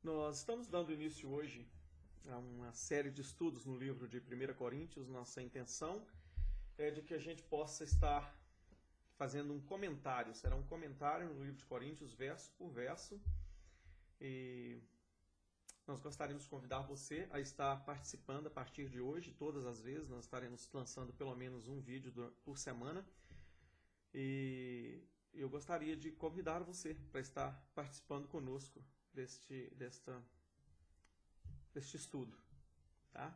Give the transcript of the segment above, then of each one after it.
Nós estamos dando início hoje a uma série de estudos no livro de 1 Coríntios. Nossa intenção é de que a gente possa estar fazendo um comentário. Será um comentário no livro de Coríntios, verso por verso. E nós gostaríamos de convidar você a estar participando a partir de hoje, todas as vezes. Nós estaremos lançando pelo menos um vídeo por semana. E eu gostaria de convidar você para estar participando conosco deste estudo. Tá?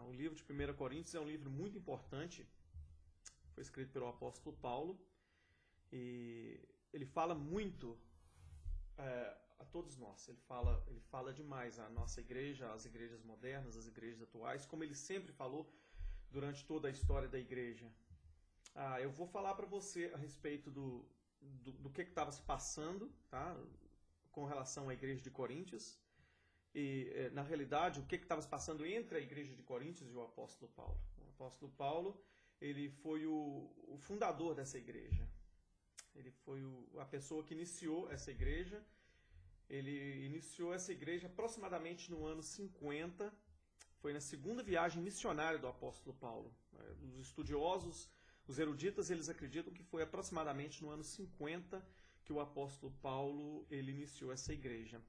O livro de 1 Coríntios é um livro muito importante. Foi escrito pelo apóstolo Paulo. E ele fala muito a todos nós. Ele fala demais à nossa igreja, às igrejas modernas, às igrejas atuais, como ele sempre falou durante toda a história da igreja. Eu vou falar para você a respeito do que estava se passando, tá? Com relação à igreja de Coríntios. E, na realidade, o que estava se passando entre a igreja de Coríntios e o apóstolo Paulo. O apóstolo Paulo, ele foi o fundador dessa igreja. Ele foi a pessoa que iniciou essa igreja. Ele iniciou essa igreja aproximadamente no ano 50. Foi na segunda viagem missionária do apóstolo Paulo. Os estudiosos, os eruditas, eles acreditam que foi aproximadamente no ano 50 que o apóstolo Paulo ele iniciou essa igreja.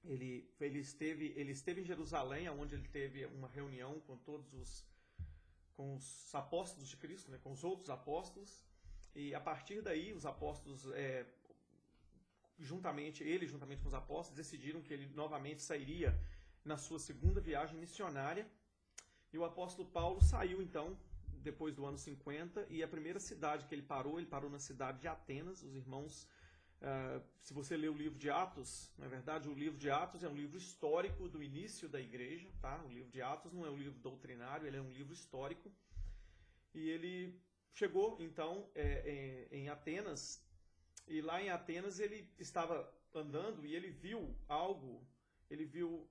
Ele esteve em Jerusalém, onde ele teve uma reunião com com os apóstolos de Cristo, né, com os outros apóstolos, e a partir daí os apóstolos, juntamente com os apóstolos, decidiram que ele novamente sairia na sua segunda viagem missionária, e o apóstolo Paulo saiu então, depois do ano 50, e a primeira cidade que ele parou na cidade de Atenas. Os irmãos, se você ler o livro de Atos, na verdade o livro de Atos é um livro histórico do início da igreja, tá? O livro de Atos não é um livro doutrinário, ele é um livro histórico. E ele chegou então em Atenas, e lá em Atenas ele estava andando e ele viu algo, ele viu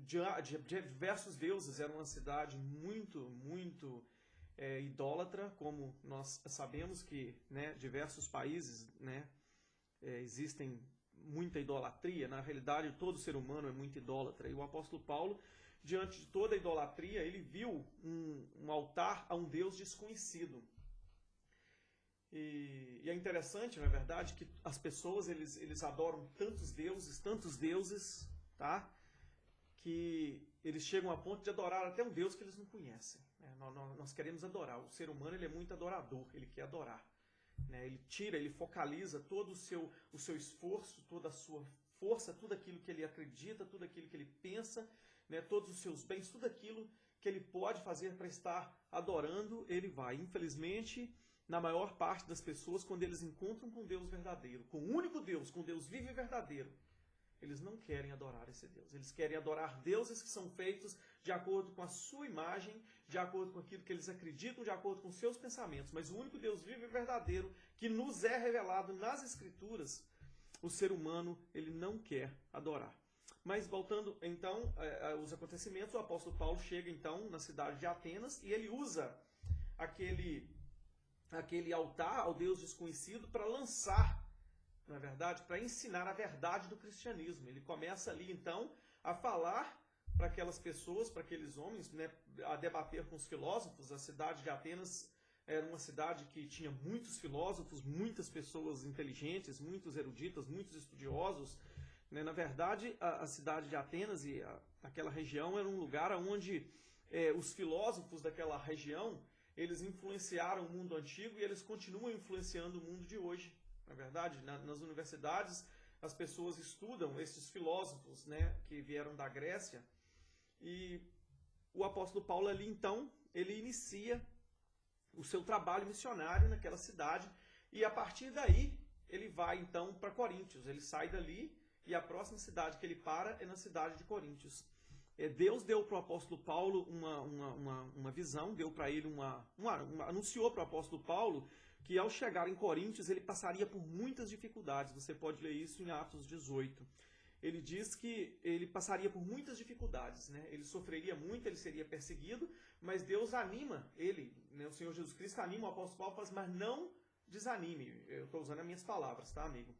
diversos deuses. Era uma cidade muito idólatra, como nós sabemos que, né, diversos países, né, existem muita idolatria. Na realidade, todo ser humano é muito idólatra. E o apóstolo Paulo, diante de toda a idolatria, ele viu um altar a um Deus desconhecido. E é interessante, na verdade, que as pessoas eles adoram tantos deuses, tá? Que eles chegam a ponto de adorar até um Deus que eles não conhecem. Nós queremos adorar. O ser humano ele é muito adorador, ele quer adorar. Né? Ele focaliza todo o seu esforço, toda a sua força, tudo aquilo que ele acredita, tudo aquilo que ele pensa, né? Todos os seus bens, tudo aquilo que ele pode fazer para estar adorando, ele vai. Infelizmente, na maior parte das pessoas, quando eles encontram com Deus verdadeiro, com o único Deus, com Deus vivo e verdadeiro, eles não querem adorar esse Deus. Eles querem adorar deuses que são feitos de acordo com a sua imagem, de acordo com aquilo que eles acreditam, de acordo com seus pensamentos. Mas o único Deus vivo e verdadeiro que nos é revelado nas Escrituras, o ser humano ele não quer adorar. Mas voltando então aos acontecimentos, o apóstolo Paulo chega então na cidade de Atenas e ele usa aquele altar ao Deus desconhecido para lançar, na verdade, para ensinar a verdade do cristianismo. Ele começa ali, então, a falar para aquelas pessoas, para aqueles homens, né, a debater com os filósofos. A cidade de Atenas era uma cidade que tinha muitos filósofos, muitas pessoas inteligentes, muitos eruditas, muitos estudiosos. Né? Na verdade, a cidade de Atenas e aquela região era um lugar onde os filósofos daquela região, eles influenciaram o mundo antigo e eles continuam influenciando o mundo de hoje. Na verdade, nas universidades, as pessoas estudam esses filósofos, né, que vieram da Grécia. E o apóstolo Paulo ali, então, ele inicia o seu trabalho missionário naquela cidade. E a partir daí, ele vai, então, para Coríntios. Ele sai dali e a próxima cidade que ele para é na cidade de Coríntios. Deus deu para o apóstolo Paulo uma visão, deu para ele anunciou para o apóstolo Paulo que ao chegar em Coríntios ele passaria por muitas dificuldades. Você pode ler isso em Atos 18. Ele diz que ele passaria por muitas dificuldades, né? Ele sofreria muito, ele seria perseguido, mas Deus anima ele, né? O Senhor Jesus Cristo anima o apóstolo Paulo, fala assim, mas não desanime. Eu estou usando as minhas palavras, tá, amigo?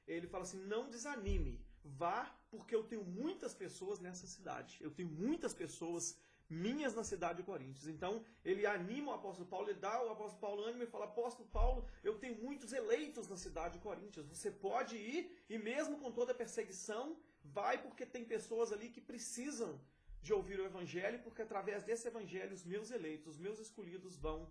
Ele fala assim, não desanime, vá porque eu tenho muitas pessoas nessa cidade. Eu tenho muitas pessoas minhas na cidade de Coríntios. Então, ele anima o apóstolo Paulo, ele dá ao apóstolo Paulo ânimo e fala, apóstolo Paulo, eu tenho muitos eleitos na cidade de Coríntios. Você pode ir e mesmo com toda a perseguição, vai porque tem pessoas ali que precisam de ouvir o evangelho, porque através desse evangelho os meus eleitos, os meus escolhidos vão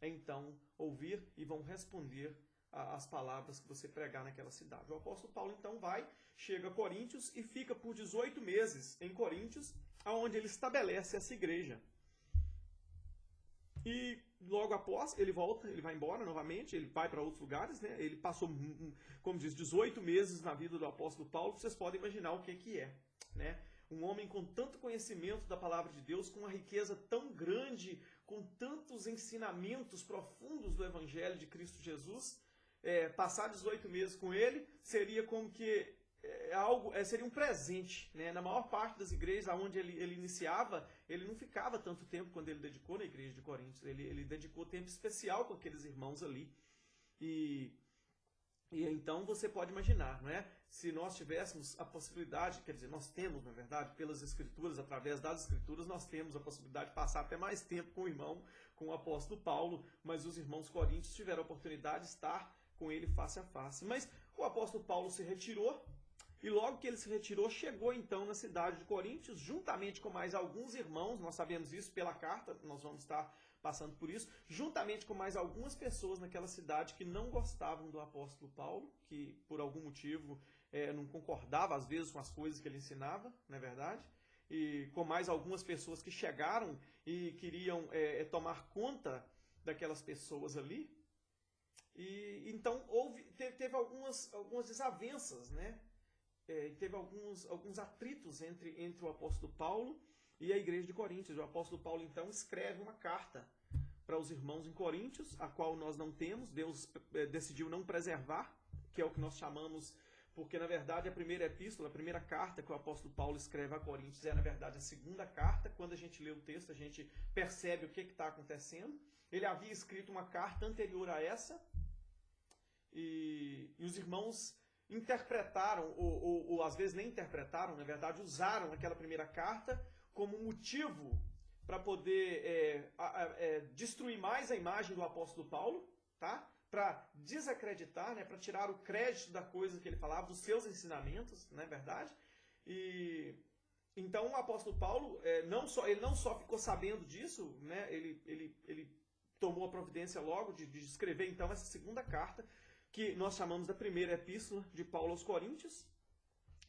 então ouvir e vão responder as palavras que você pregar naquela cidade. O apóstolo Paulo então vai, chega a Coríntios e fica por 18 meses em Coríntios, onde ele estabelece essa igreja. E logo após, ele volta, ele vai embora novamente, ele vai para outros lugares, né? Ele passou, como diz, 18 meses na vida do apóstolo Paulo, vocês podem imaginar o que é, né? Um homem com tanto conhecimento da palavra de Deus, com uma riqueza tão grande, com tantos ensinamentos profundos do evangelho de Cristo Jesus, passar 18 meses com ele seria como que seria um presente, né? Na maior parte das igrejas onde ele iniciava, ele não ficava tanto tempo quando ele dedicou na igreja de Coríntios. Ele dedicou tempo especial com aqueles irmãos ali. E então você pode imaginar, não é? Se nós tivéssemos a possibilidade, quer dizer, nós temos, na verdade, pelas escrituras, através das escrituras, nós temos a possibilidade de passar até mais tempo com o irmão, com o apóstolo Paulo, mas os irmãos coríntios tiveram a oportunidade de estar com ele face a face. Mas o apóstolo Paulo se retirou, e logo que ele se retirou, chegou então na cidade de Coríntios, juntamente com mais alguns irmãos, nós sabemos isso pela carta, nós vamos estar passando por isso, juntamente com mais algumas pessoas naquela cidade que não gostavam do apóstolo Paulo, que por algum motivo não concordava às vezes com as coisas que ele ensinava, não é verdade? E com mais algumas pessoas que chegaram e queriam tomar conta daquelas pessoas ali. E então teve algumas desavenças, né? Teve alguns atritos entre o apóstolo Paulo e a igreja de Coríntios. O apóstolo Paulo, então, escreve uma carta para os irmãos em Coríntios, a qual nós não temos, Deus decidiu não preservar, que é o que nós chamamos, porque, na verdade, a primeira epístola, a primeira carta que o apóstolo Paulo escreve a Coríntios é, na verdade, a segunda carta. Quando a gente lê o texto, a gente percebe o que está acontecendo. Ele havia escrito uma carta anterior a essa, e os irmãos interpretaram, ou às vezes nem interpretaram, na verdade, usaram aquela primeira carta como motivo para poder destruir mais a imagem do apóstolo Paulo, tá? Para desacreditar, né? Para tirar o crédito da coisa que ele falava, dos seus ensinamentos, não é verdade? E então o apóstolo Paulo ele não só ficou sabendo disso, né? Ele tomou a providência logo de escrever então essa segunda carta, que nós chamamos da primeira epístola de Paulo aos Coríntios.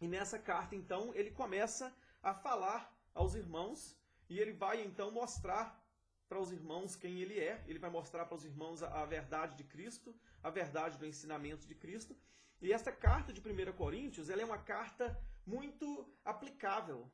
E nessa carta, então, ele começa a falar aos irmãos, e ele vai, então, mostrar para os irmãos quem ele é. Ele vai mostrar para os irmãos a verdade de Cristo, a verdade do ensinamento de Cristo. E essa carta de 1 Coríntios, ela é uma carta muito aplicável.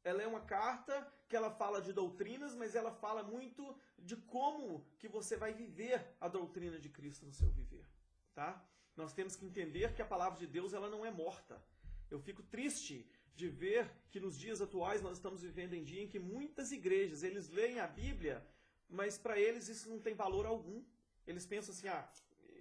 Ela é uma carta que ela fala de doutrinas, mas ela fala muito de como que você vai viver a doutrina de Cristo no seu viver. Tá? Nós temos que entender que a palavra de Deus ela não é morta. Eu fico triste de ver que nos dias atuais nós estamos vivendo em dia em que muitas igrejas, eles leem a Bíblia, mas para eles isso não tem valor algum. Eles pensam assim,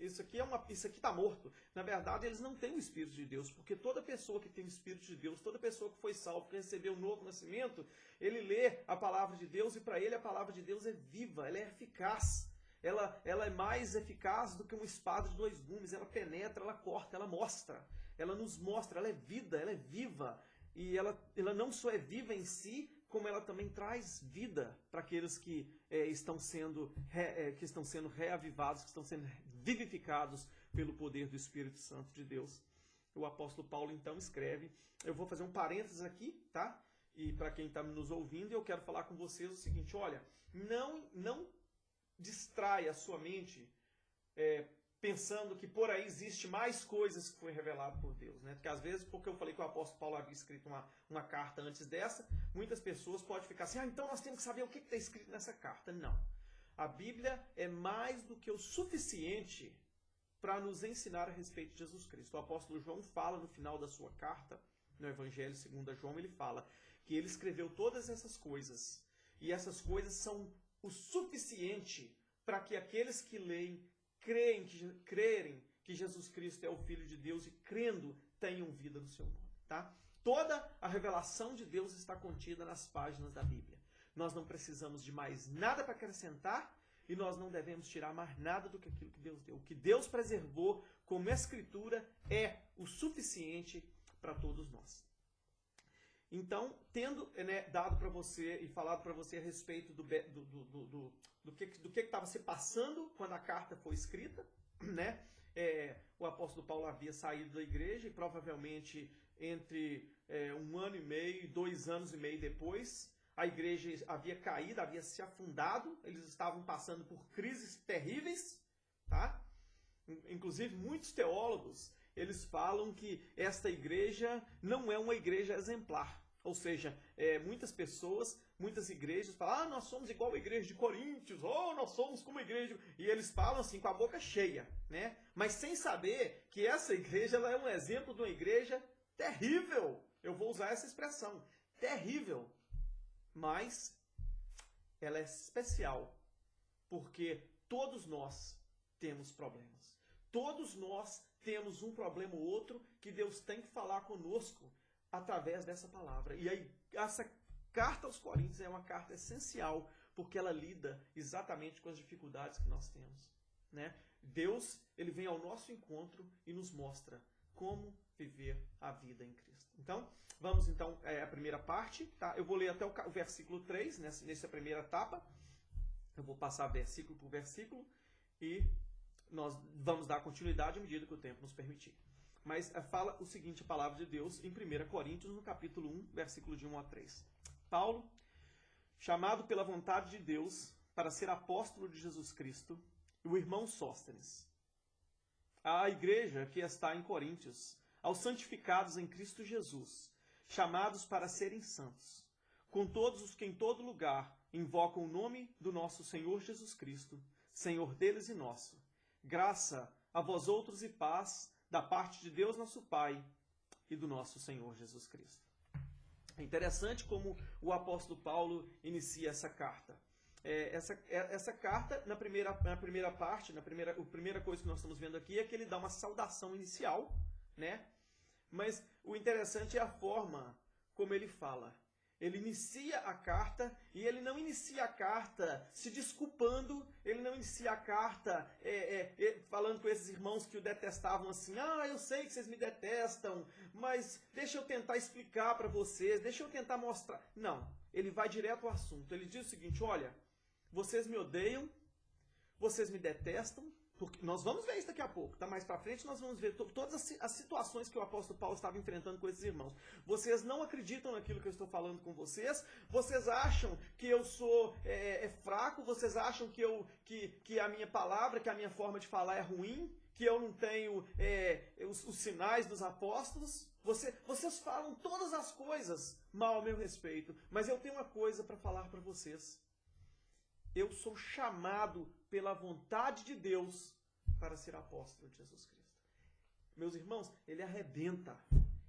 isso aqui está morto. Na verdade, eles não têm o Espírito de Deus, porque toda pessoa que tem o Espírito de Deus, toda pessoa que foi salva, que recebeu um novo nascimento, ele lê a palavra de Deus e para ele a palavra de Deus é viva, ela é eficaz. Ela é mais eficaz do que uma espada de dois gumes. Ela penetra, ela corta, ela mostra. Ela nos mostra, ela é vida, ela é viva. E ela não só é viva em si, como ela também traz vida para aqueles que estão sendo reavivados, que estão sendo vivificados pelo poder do Espírito Santo de Deus. O apóstolo Paulo, então, escreve. Eu vou fazer um parênteses aqui, tá? E para quem está nos ouvindo, eu quero falar com vocês o seguinte, olha, não distrai a sua mente pensando que por aí existe mais coisas que foi revelado por Deus, né? Porque às vezes, porque eu falei que o apóstolo Paulo havia escrito uma carta antes dessa, muitas pessoas podem ficar assim, então nós temos que saber o que está escrito nessa carta. Não. A Bíblia é mais do que o suficiente para nos ensinar a respeito de Jesus Cristo. O apóstolo João fala no final da sua carta, no Evangelho segundo João, ele fala que ele escreveu todas essas coisas, e essas coisas são o suficiente para que aqueles que leem, crerem que Jesus Cristo é o Filho de Deus e crendo tenham vida no seu nome. tá? Toda a revelação de Deus está contida nas páginas da Bíblia. Nós não precisamos de mais nada para acrescentar e nós não devemos tirar mais nada do que aquilo que Deus deu. O que Deus preservou como escritura é o suficiente para todos nós. Então, tendo dado para você e falado para você a respeito do que estava se passando quando a carta foi escrita, né? O apóstolo Paulo havia saído da igreja e provavelmente entre 1 ano e meio, 2 anos e meio depois, a igreja havia caído, havia se afundado, eles estavam passando por crises terríveis, tá? Inclusive muitos teólogos, eles falam que esta igreja não é uma igreja exemplar. Ou seja, muitas pessoas, muitas igrejas falam, nós somos igual a igreja de Coríntios, nós somos como a igreja... E eles falam assim com a boca cheia, né? Mas sem saber que essa igreja ela é um exemplo de uma igreja terrível. Eu vou usar essa expressão, terrível. Mas ela é especial, porque todos nós temos problemas. Todos nós temos um problema ou outro que Deus tem que falar conosco através dessa palavra. E aí, essa carta aos Coríntios é uma carta essencial, porque ela lida exatamente com as dificuldades que nós temos, né? Deus, ele vem ao nosso encontro e nos mostra como viver a vida em Cristo. Então, vamos então à primeira parte, tá? Eu vou ler até o versículo 3, nessa primeira etapa. Eu vou passar versículo por versículo e nós vamos dar continuidade à medida que o tempo nos permitir. Mas fala o seguinte, a palavra de Deus, em 1 Coríntios, no capítulo 1, versículo de 1 a 3. Paulo, chamado pela vontade de Deus para ser apóstolo de Jesus Cristo, e o irmão Sóstenes, à igreja que está em Coríntios, aos santificados em Cristo Jesus, chamados para serem santos, com todos os que em todo lugar invocam o nome do nosso Senhor Jesus Cristo, Senhor deles e nosso. Graça a vós outros e paz da parte de Deus nosso Pai e do nosso Senhor Jesus Cristo. É interessante como o apóstolo Paulo inicia essa carta. Essa carta, na primeira parte, a primeira coisa que nós estamos vendo aqui é que ele dá uma saudação inicial, né? Mas o interessante é a forma como ele fala. Ele inicia a carta e ele não inicia a carta se desculpando, ele não inicia a carta falando com esses irmãos que o detestavam assim, eu sei que vocês me detestam, mas deixa eu tentar explicar para vocês, deixa eu tentar mostrar. Não, ele vai direto ao assunto. Ele diz o seguinte, olha, vocês me odeiam, vocês me detestam, porque nós vamos ver isso daqui a pouco, tá? Mais para frente nós vamos ver todas as situações que o apóstolo Paulo estava enfrentando com esses irmãos. Vocês não acreditam naquilo que eu estou falando com vocês, vocês acham que eu sou fraco, vocês acham que a minha palavra, que a minha forma de falar é ruim, que eu não tenho os sinais dos apóstolos. Vocês falam todas as coisas mal a meu respeito, mas eu tenho uma coisa para falar para vocês. Eu sou chamado pela vontade de Deus para ser apóstolo de Jesus Cristo. Meus irmãos, ele arrebenta,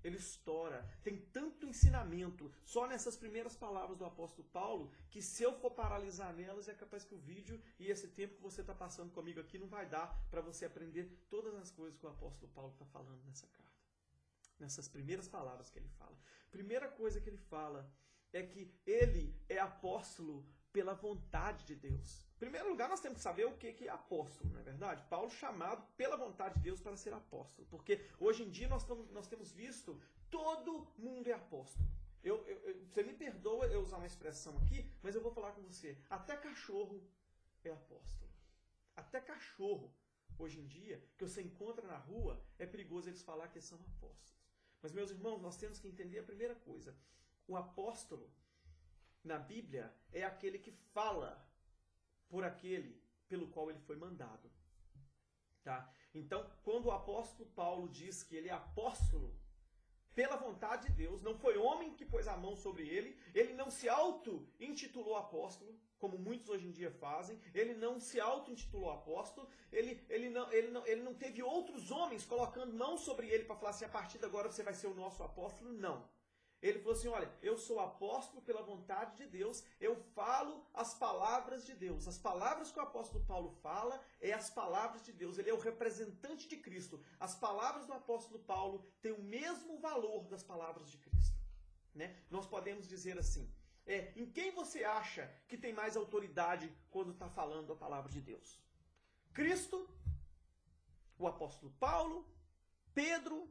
ele estoura. Tem tanto ensinamento só nessas primeiras palavras do apóstolo Paulo, que se eu for paralisar nelas, é capaz que o vídeo e esse tempo que você está passando comigo aqui não vai dar para você aprender todas as coisas que o apóstolo Paulo está falando nessa carta. Nessas primeiras palavras que ele fala. Primeira coisa que ele fala é que ele é apóstolo pela vontade de Deus. Em primeiro lugar, nós temos que saber o que é apóstolo, não é verdade? Paulo chamado pela vontade de Deus para ser apóstolo. Porque hoje em dia nós temos visto, todo mundo é apóstolo. Você me perdoa eu usar uma expressão aqui, mas eu vou falar com você. Até cachorro é apóstolo. Até cachorro, hoje em dia, que você encontra na rua, é perigoso eles falar que são apóstolos. Mas, meus irmãos, nós temos que entender a primeira coisa. O apóstolo, na Bíblia, é aquele que fala por aquele pelo qual ele foi mandado. Tá? Então, quando o apóstolo Paulo diz que ele é apóstolo pela vontade de Deus, não foi homem que pôs a mão sobre ele, ele não se auto-intitulou apóstolo, como muitos hoje em dia fazem, ele não se auto-intitulou apóstolo, ele não teve outros homens colocando mão sobre ele para falar assim, a partir de agora você vai ser o nosso apóstolo, não. Ele falou assim, olha, eu sou apóstolo pela vontade de Deus, eu falo as palavras de Deus. As palavras que o apóstolo Paulo fala é as palavras de Deus. Ele é o representante de Cristo. As palavras do apóstolo Paulo têm o mesmo valor das palavras de Cristo. Né? Nós podemos dizer assim, em quem você acha que tem mais autoridade quando está falando a palavra de Deus? Cristo, o apóstolo Paulo, Pedro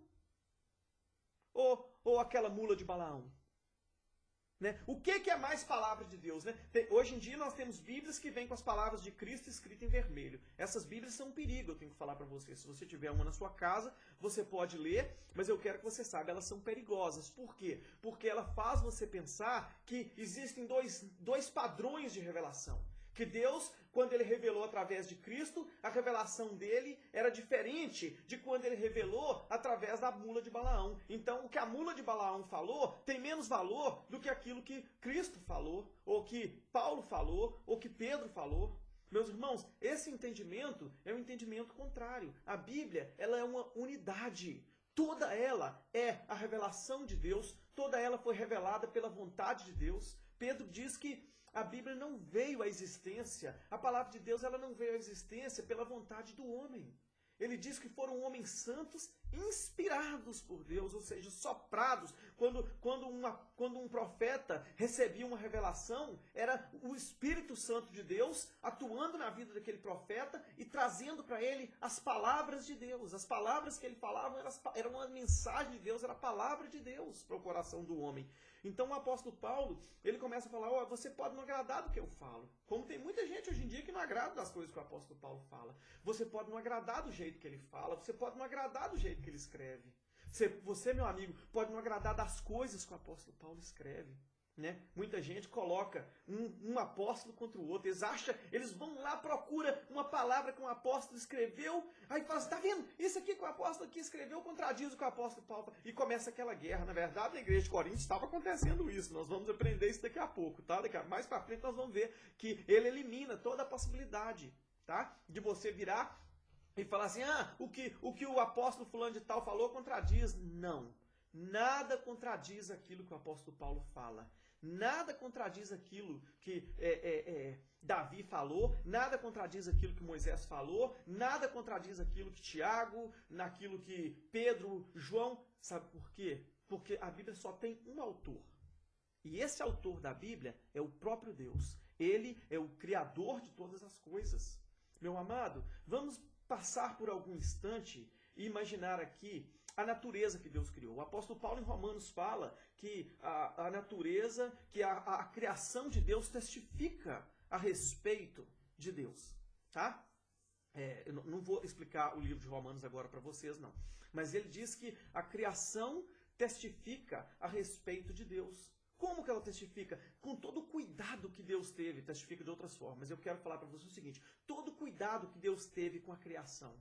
ou aquela mula de Balaão? Né? O que é mais palavra de Deus? Né? Hoje em dia nós temos Bíblias que vêm com as palavras de Cristo escritas em vermelho. Essas Bíblias são um perigo, eu tenho que falar para você. Se você tiver uma na sua casa, você pode ler, mas eu quero que você saiba, elas são perigosas. Por quê? Porque ela faz você pensar que existem dois padrões de revelação. Que Deus, quando ele revelou através de Cristo, a revelação dele era diferente de quando ele revelou através da mula de Balaão. Então, o que a mula de Balaão falou tem menos valor do que aquilo que Cristo falou, ou que Paulo falou, ou que Pedro falou. Meus irmãos, esse entendimento é um entendimento contrário. A Bíblia, ela é uma unidade. Toda ela é a revelação de Deus, toda ela foi revelada pela vontade de Deus. Pedro diz que a Bíblia não veio à existência, a palavra de Deus ela não veio à existência pela vontade do homem. Ele diz que foram homens santos inspirados por Deus, ou seja, soprados. Quando um profeta recebia uma revelação, era o Espírito Santo de Deus atuando na vida daquele profeta e trazendo para ele as palavras de Deus. As palavras que ele falava eram uma mensagem de Deus, era a palavra de Deus para o coração do homem. Então o apóstolo Paulo, ele começa a falar, você pode não agradar do que eu falo. Como tem muita gente hoje em dia que não agrada das coisas que o apóstolo Paulo fala. Você pode não agradar do jeito que ele fala, você pode não agradar do jeito que ele escreve. Você, meu amigo, pode não agradar das coisas que o apóstolo Paulo escreve. Né? Muita gente coloca um apóstolo contra o outro. Eles vão lá, procura uma palavra que um apóstolo escreveu, aí fala assim, tá vendo? Isso aqui que o apóstolo aqui escreveu contradiz o que o apóstolo Paulo... E começa aquela guerra. Na verdade, na igreja de Corinto estava acontecendo isso. Nós vamos aprender isso daqui a pouco. Tá? Mais para frente nós vamos ver que ele elimina toda a possibilidade, tá? De você virar e falar assim, o que o apóstolo fulano de tal falou contradiz. Não. Nada contradiz aquilo que o apóstolo Paulo fala. Nada contradiz aquilo que Davi falou, nada contradiz aquilo que Moisés falou, nada contradiz aquilo que Tiago, naquilo que Pedro, João, sabe por quê? Porque a Bíblia só tem um autor. E esse autor da Bíblia é o próprio Deus. Ele é o Criador de todas as coisas. Meu amado, vamos passar por algum instante e imaginar aqui a natureza que Deus criou. O apóstolo Paulo em Romanos fala que a natureza, que a criação de Deus testifica a respeito de Deus. Tá? Eu não vou explicar o livro de Romanos agora para vocês, não. Mas ele diz que a criação testifica a respeito de Deus. Como que ela testifica? Com todo o cuidado que Deus teve, testifica de outras formas. Mas eu quero falar para vocês o seguinte, todo o cuidado que Deus teve com a criação.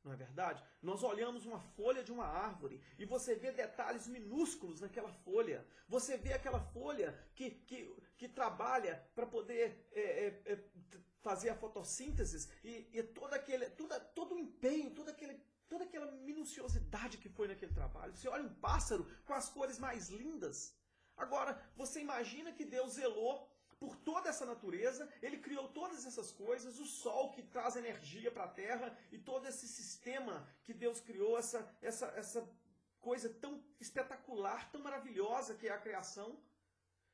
Não é verdade? Nós olhamos uma folha de uma árvore e você vê detalhes minúsculos naquela folha. Você vê aquela folha que trabalha para poder fazer a fotossíntese e todo o empenho, toda aquela minuciosidade que foi naquele trabalho. Você olha um pássaro com as cores mais lindas. Agora, você imagina que Deus zelou por toda essa natureza, ele criou todas essas coisas, o sol que traz energia para a terra e todo esse sistema que Deus criou, essa coisa tão espetacular, tão maravilhosa que é a criação,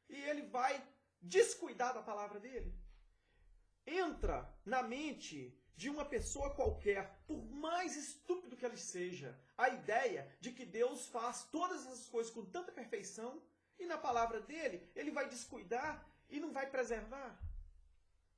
e ele vai descuidar da palavra dele. Entra na mente de uma pessoa qualquer, por mais estúpido que ela seja, a ideia de que Deus faz todas essas coisas com tanta perfeição, e na palavra dele, ele vai descuidar e não vai preservar.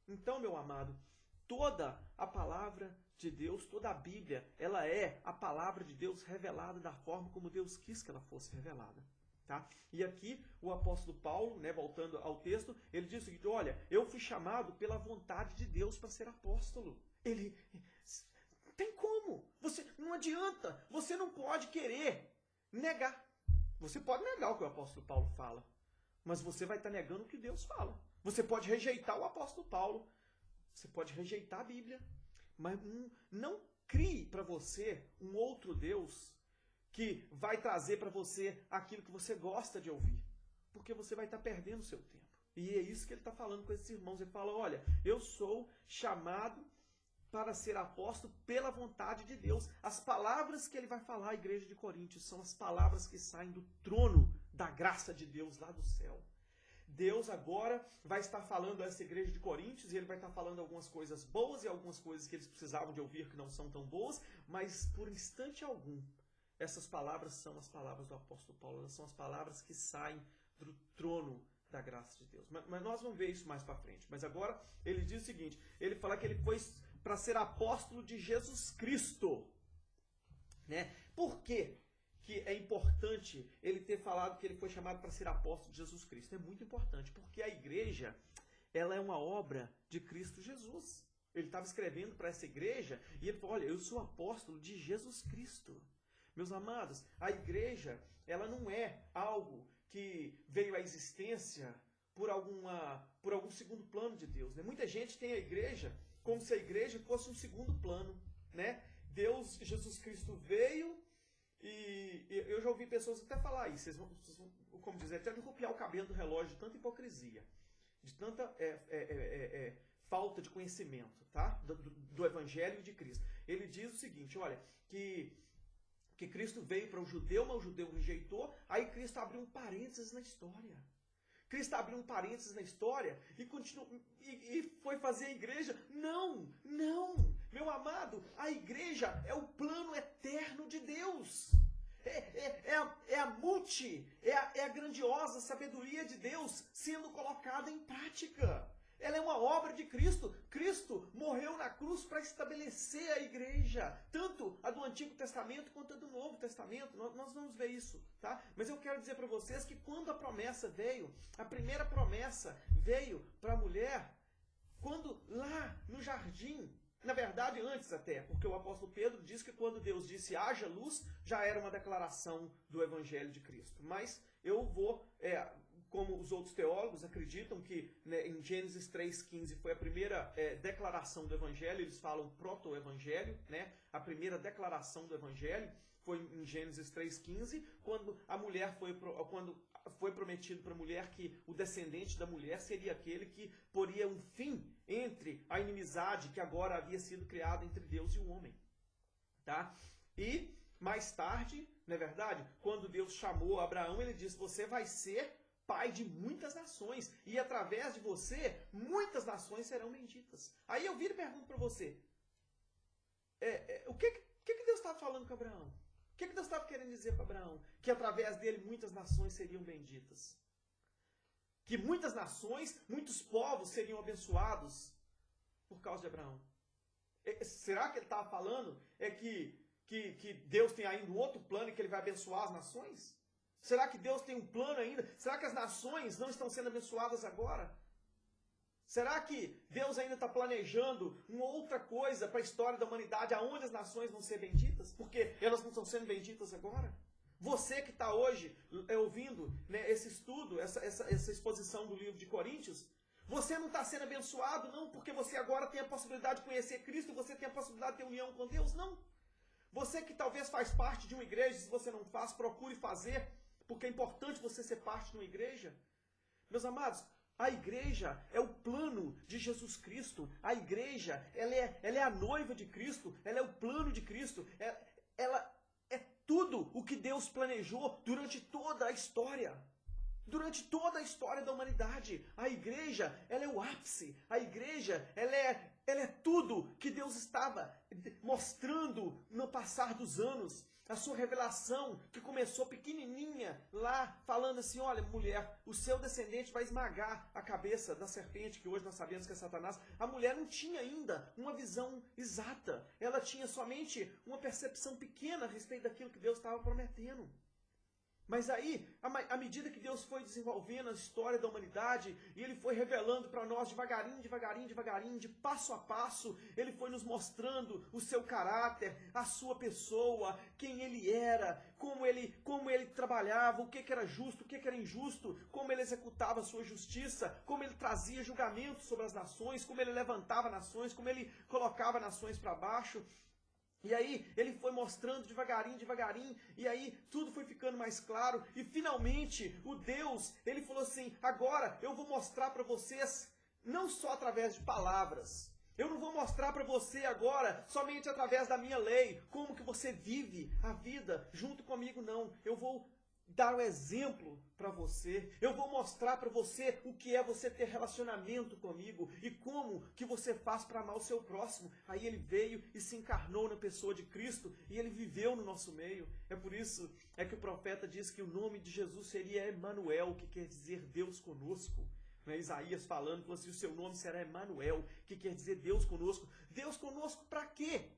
Então, meu amado, toda a palavra de Deus, toda a Bíblia, ela é a palavra de Deus revelada da forma como Deus quis que ela fosse revelada. Tá? E aqui o apóstolo Paulo, voltando ao texto, ele diz o seguinte, olha, eu fui chamado pela vontade de Deus para ser apóstolo. Tem como? Não adianta, você não pode querer negar. Você pode negar o que o apóstolo Paulo fala, mas você vai estar negando o que Deus fala. Você pode rejeitar o apóstolo Paulo, você pode rejeitar a Bíblia, mas não crie para você um outro Deus que vai trazer para você aquilo que você gosta de ouvir. Porque você vai estar perdendo o seu tempo. E é isso que ele está falando com esses irmãos. Ele fala, olha, eu sou chamado para ser apóstolo pela vontade de Deus. As palavras que ele vai falar à igreja de Coríntios são as palavras que saem do trono da graça de Deus lá do céu. Deus agora vai estar falando a essa igreja de Coríntios, e ele vai estar falando algumas coisas boas e algumas coisas que eles precisavam de ouvir que não são tão boas, mas por instante algum, essas palavras são as palavras do apóstolo Paulo, elas são as palavras que saem do trono da graça de Deus. Mas nós vamos ver isso mais para frente. Mas agora ele diz o seguinte, ele fala que ele foi para ser apóstolo de Jesus Cristo. Né? Por quê que é importante ele ter falado que ele foi chamado para ser apóstolo de Jesus Cristo? É muito importante, porque a igreja, ela é uma obra de Cristo Jesus. Ele estava escrevendo para essa igreja e ele falou, olha, eu sou apóstolo de Jesus Cristo. Meus amados, a igreja, ela não é algo que veio à existência por algum segundo plano de Deus. Né? Muita gente tem a igreja como se a igreja fosse um segundo plano. Né? Deus, Jesus Cristo veio e eu já ouvi pessoas até falar isso. Vocês vão como dizer, até copiar o cabelo do relógio de tanta hipocrisia, de tanta falta de conhecimento, tá? do Evangelho de Cristo. Ele diz o seguinte, olha, que Cristo veio para o judeu, mas o judeu rejeitou, aí Cristo abriu um parênteses na história. Cristo abriu um parênteses na história e foi fazer a igreja. Não, meu amado, a igreja é o plano eterno de Deus. É a grandiosa sabedoria de Deus sendo colocada em prática. Ela é uma obra de Cristo. Cristo morreu na cruz para estabelecer a igreja, tanto a do Antigo Testamento quanto a do Novo Testamento. Nós vamos ver isso, tá? Mas eu quero dizer para vocês que quando a promessa veio, a primeira promessa veio para a mulher, quando lá no jardim, na verdade antes até, porque o apóstolo Pedro diz que quando Deus disse haja luz, já era uma declaração do Evangelho de Cristo. Mas eu vou... como os outros teólogos acreditam que, né, em Gênesis 3,15 foi a primeira declaração do Evangelho, eles falam proto-evangelho, né? A primeira declaração do Evangelho foi em Gênesis 3,15, quando foi prometido para a mulher que o descendente da mulher seria aquele que poria um fim entre a inimizade que agora havia sido criada entre Deus e o homem. Tá? E mais tarde, não é verdade? Quando Deus chamou Abraão, ele disse, você vai ser pai de muitas nações, e através de você, muitas nações serão benditas. Aí eu viro e pergunto para você, o que Deus estava falando com Abraão? O que Deus estava querendo dizer para Abraão? Que através dele muitas nações seriam benditas. Que muitas nações, muitos povos seriam abençoados por causa de Abraão. Será que ele estava falando que Deus tem ainda um outro plano e que ele vai abençoar as nações? Será que Deus tem um plano ainda? Será que as nações não estão sendo abençoadas agora? Será que Deus ainda está planejando uma outra coisa para a história da humanidade, aonde as nações vão ser benditas? Porque elas não estão sendo benditas agora? Você que está hoje ouvindo, né, esse estudo, essa exposição do livro de Coríntios, você não está sendo abençoado, não, porque você agora tem a possibilidade de conhecer Cristo, você tem a possibilidade de ter união com Deus, não. Você que talvez faz parte de uma igreja, se você não faz, procure fazer, porque é importante você ser parte de uma igreja. Meus amados, a igreja é o plano de Jesus Cristo. A igreja, ela é a noiva de Cristo, ela é o plano de Cristo. Ela é tudo o que Deus planejou durante toda a história. Durante toda a história da humanidade. A igreja, ela é o ápice. A igreja, ela é tudo que Deus estava mostrando no passar dos anos. A sua revelação, que começou pequenininha lá, falando assim, olha, mulher, o seu descendente vai esmagar a cabeça da serpente, que hoje nós sabemos que é Satanás. A mulher não tinha ainda uma visão exata. Ela tinha somente uma percepção pequena a respeito daquilo que Deus estava prometendo. Mas aí, à medida que Deus foi desenvolvendo a história da humanidade, e Ele foi revelando para nós devagarinho, de passo a passo, Ele foi nos mostrando o seu caráter, a sua pessoa, quem Ele era, como ele trabalhava, o que era justo, o que era injusto, como Ele executava a sua justiça, como Ele trazia julgamento sobre as nações, como Ele levantava nações, como Ele colocava nações para baixo. E aí ele foi mostrando devagarinho, devagarinho, e aí tudo foi ficando mais claro, e finalmente o Deus, ele falou assim, agora eu vou mostrar para vocês, não só através de palavras, eu não vou mostrar para você agora somente através da minha lei, como que você vive a vida junto comigo, não, eu vou dar um exemplo para você, eu vou mostrar para você o que é você ter relacionamento comigo e como que você faz para amar o seu próximo. Aí ele veio e se encarnou na pessoa de Cristo e ele viveu no nosso meio. É por isso que o profeta diz que o nome de Jesus seria Emanuel, que quer dizer Deus conosco. Isaías falando, falou assim, o seu nome será Emanuel, que quer dizer Deus conosco. Deus conosco para quê?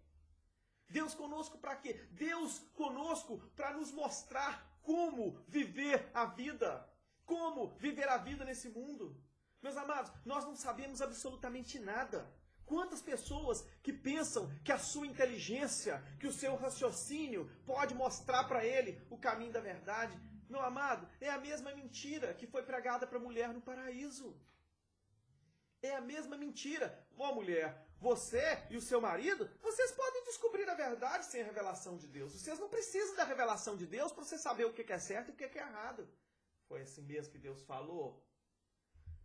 Deus conosco para quê? Deus conosco para nos mostrar como viver a vida. Como viver a vida nesse mundo. Meus amados, nós não sabemos absolutamente nada. Quantas pessoas que pensam que a sua inteligência, que o seu raciocínio pode mostrar para ele o caminho da verdade. Meu amado, é a mesma mentira que foi pregada para a mulher no paraíso. É a mesma mentira. Ó mulher, você e o seu marido, vocês podem descobrir a verdade sem a revelação de Deus. Vocês não precisam da revelação de Deus para você saber o que é certo e o que é errado. Foi assim mesmo que Deus falou?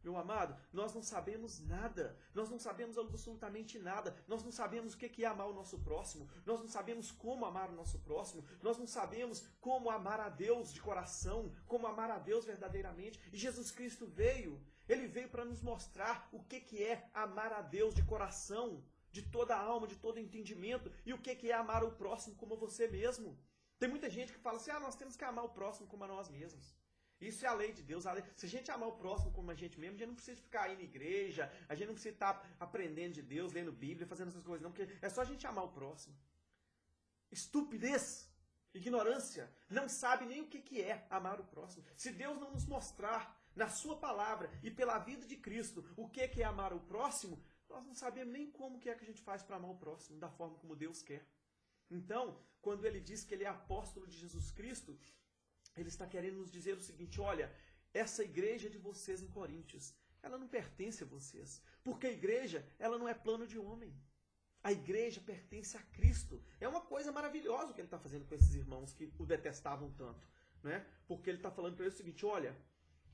Meu amado, nós não sabemos nada. Nós não sabemos absolutamente nada. Nós não sabemos o que é amar o nosso próximo. Nós não sabemos como amar o nosso próximo. Nós não sabemos como amar a Deus de coração, como amar a Deus verdadeiramente. E Jesus Cristo veio. Ele veio para nos mostrar o que é amar a Deus de coração, de toda a alma, de todo entendimento, e o que é amar o próximo como você mesmo. Tem muita gente que fala assim, nós temos que amar o próximo como a nós mesmos. Isso é a lei de Deus. Se a gente amar o próximo como a gente mesmo, a gente não precisa ficar aí na igreja, a gente não precisa estar aprendendo de Deus, lendo Bíblia, fazendo essas coisas não, porque é só a gente amar o próximo. Estupidez, ignorância, não sabe nem o que é amar o próximo. Se Deus não nos mostrar na sua palavra e pela vida de Cristo o que é amar o próximo, nós não sabemos nem como que é que a gente faz para amar o próximo da forma como Deus quer. Então, quando ele diz que ele é apóstolo de Jesus Cristo, ele está querendo nos dizer o seguinte, olha, essa igreja de vocês em Coríntios, ela não pertence a vocês, porque a igreja, ela não é plano de homem. A igreja pertence a Cristo. É uma coisa maravilhosa o que ele está fazendo com esses irmãos que o detestavam tanto, né? Porque ele está falando para eles o seguinte, olha,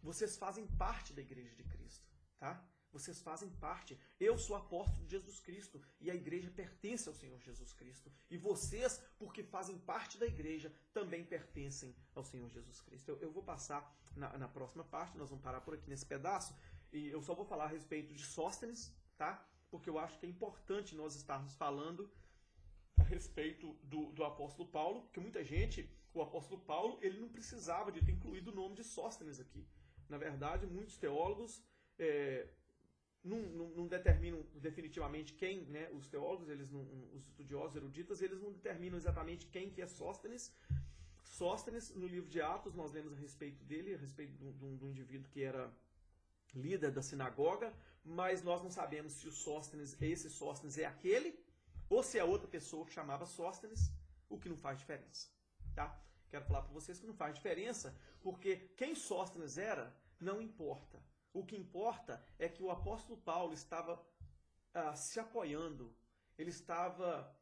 vocês fazem parte da igreja de Cristo, tá? Vocês fazem parte. Eu sou apóstolo de Jesus Cristo e a igreja pertence ao Senhor Jesus Cristo. E vocês, porque fazem parte da igreja, também pertencem ao Senhor Jesus Cristo. Eu vou passar na próxima parte, nós vamos parar por aqui nesse pedaço, e eu só vou falar a respeito de Sóstenes, tá? Porque eu acho que é importante nós estarmos falando a respeito do apóstolo Paulo, porque muita gente, o apóstolo Paulo, ele não precisava de ter incluído o nome de Sóstenes aqui. Na verdade, muitos teólogos não determinam definitivamente quem, né, os teólogos, os estudiosos, eruditas, eles não determinam exatamente quem que é Sóstenes. Sóstenes, no livro de Atos, nós lemos a respeito dele, a respeito do indivíduo que era líder da sinagoga, mas nós não sabemos se esse Sóstenes é aquele, ou se é outra pessoa que chamava Sóstenes, o que não faz diferença. Tá? Quero falar para vocês que não faz diferença, porque quem Sóstenes era, não importa. O que importa é que o apóstolo Paulo estava se apoiando, ele estava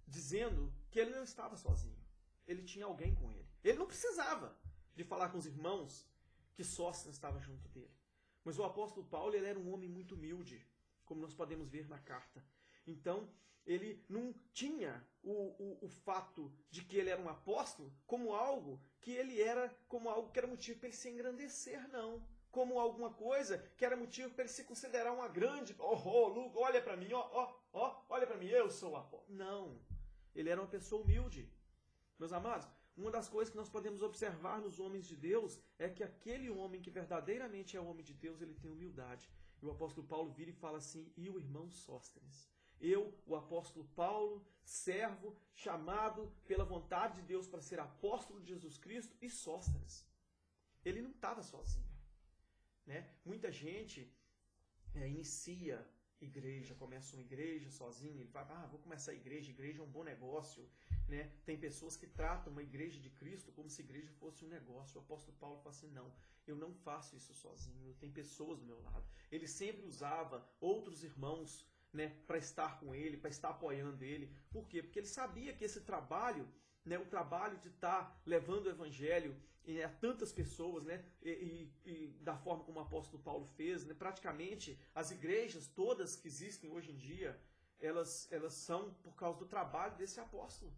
dizendo que ele não estava sozinho. Ele tinha alguém com ele. Ele não precisava de falar com os irmãos que Sóstenes estava junto dele. Mas o apóstolo Paulo ele era um homem muito humilde, como nós podemos ver na carta. Então, ele não tinha o fato de que ele era um apóstolo como algo que era motivo para ele se engrandecer, não. Como alguma coisa que era motivo para ele se considerar uma grande... Luke, olha para mim, olha para mim, eu sou o apóstolo. Não, ele era uma pessoa humilde. Meus amados, uma das coisas que nós podemos observar nos homens de Deus é que aquele homem que verdadeiramente é o homem de Deus, ele tem humildade. E o apóstolo Paulo vira e fala assim, e o irmão Sóstenes. Eu, o apóstolo Paulo, servo, chamado pela vontade de Deus para ser apóstolo de Jesus Cristo, e Sóstenes. Ele não estava sozinho. Né? Muita gente inicia igreja, começa uma igreja sozinho, ele fala, vou começar a igreja é um bom negócio. Né? Tem pessoas que tratam uma igreja de Cristo como se a igreja fosse um negócio. O apóstolo Paulo fala assim, não, eu não faço isso sozinho, eu tenho pessoas do meu lado. Ele sempre usava outros irmãos, né, para estar com ele, para estar apoiando ele. Por quê? Porque ele sabia que esse trabalho, né, o trabalho de estar levando o evangelho a tantas pessoas, né, e da forma como o apóstolo Paulo fez, né, praticamente as igrejas todas que existem hoje em dia, elas são por causa do trabalho desse apóstolo.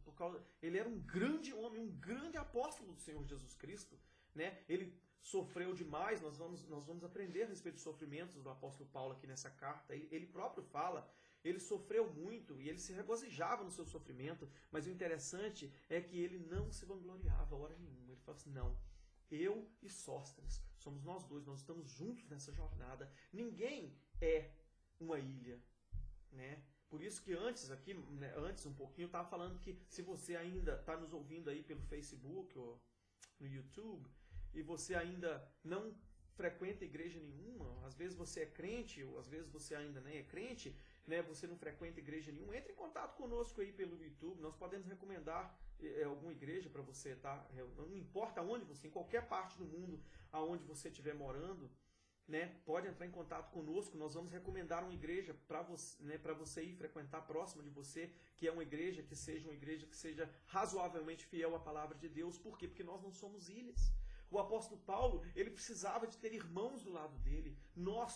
Ele era um grande homem, um grande apóstolo do Senhor Jesus Cristo, né? Ele sofreu demais. Nós vamos aprender a respeito dos sofrimentos do apóstolo Paulo aqui nessa carta. Ele próprio fala, ele sofreu muito e ele se regozijava no seu sofrimento, mas o interessante é que ele não se vangloriava a hora nenhuma. Ele fala assim, não, eu e Sóstenes, somos nós dois, nós estamos juntos nessa jornada. Ninguém é uma ilha, né? Por isso que antes aqui, né, antes um pouquinho, eu estava falando que se você ainda está nos ouvindo aí pelo Facebook ou no YouTube, e você ainda não frequenta igreja nenhuma, às vezes você é crente, ou às vezes você ainda nem é crente, né, você não frequenta igreja nenhuma, entre em contato conosco aí pelo YouTube, nós podemos recomendar alguma igreja para você, tá? Não importa onde você, em qualquer parte do mundo, aonde você estiver morando, né, pode entrar em contato conosco, nós vamos recomendar uma igreja para você, né, para você ir frequentar próximo de você, que é uma igreja que seja razoavelmente fiel à palavra de Deus. Por quê? Porque nós não somos ilhas. O apóstolo Paulo, ele precisava de ter irmãos do lado dele.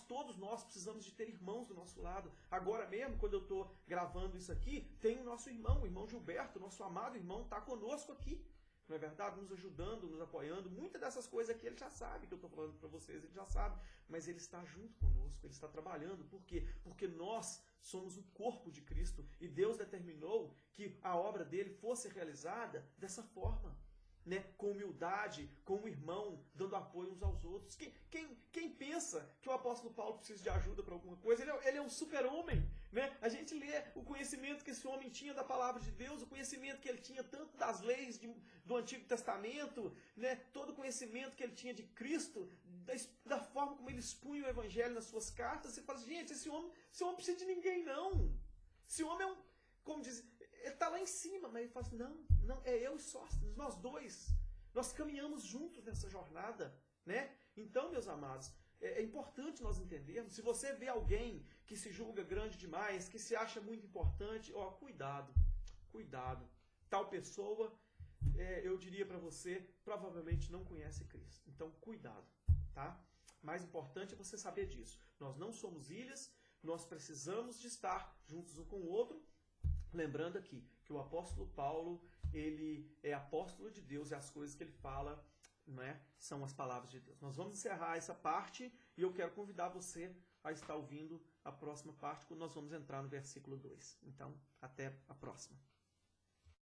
Todos nós precisamos de ter irmãos do nosso lado. Agora mesmo, quando eu estou gravando isso aqui, tem o nosso irmão, o irmão Gilberto, nosso amado irmão, está conosco aqui. Não é verdade? Nos ajudando, nos apoiando. Muitas dessas coisas aqui ele já sabe que eu estou falando para vocês, ele já sabe. Mas ele está junto conosco, ele está trabalhando. Por quê? Porque nós somos o corpo de Cristo e Deus determinou que a obra dele fosse realizada dessa forma. Né, com humildade, com um irmão, dando apoio uns aos outros. Quem pensa que o apóstolo Paulo precisa de ajuda para alguma coisa, ele é um super-homem. Né? A gente lê o conhecimento que esse homem tinha da palavra de Deus, o conhecimento que ele tinha tanto das leis do Antigo Testamento, né? Todo o conhecimento que ele tinha de Cristo, da forma como ele expunha o evangelho nas suas cartas. Você fala, gente, esse homem não precisa de ninguém, não. Esse homem é um, como diz, ele está lá em cima, mas ele fala assim, não, é eu e Sóstenes, nós dois. Nós caminhamos juntos nessa jornada, né? Então, meus amados, é importante nós entendermos, se você vê alguém que se julga grande demais, que se acha muito importante, ó, cuidado. Tal pessoa, eu diria para você, provavelmente não conhece Cristo. Então, cuidado, tá? Mais importante é você saber disso. Nós não somos ilhas, nós precisamos de estar juntos um com o outro. Lembrando aqui que o apóstolo Paulo, ele é apóstolo de Deus e as coisas que ele fala, né, são as palavras de Deus. Nós vamos encerrar essa parte e eu quero convidar você a estar ouvindo a próxima parte, quando nós vamos entrar no versículo 2. Então, até a próxima.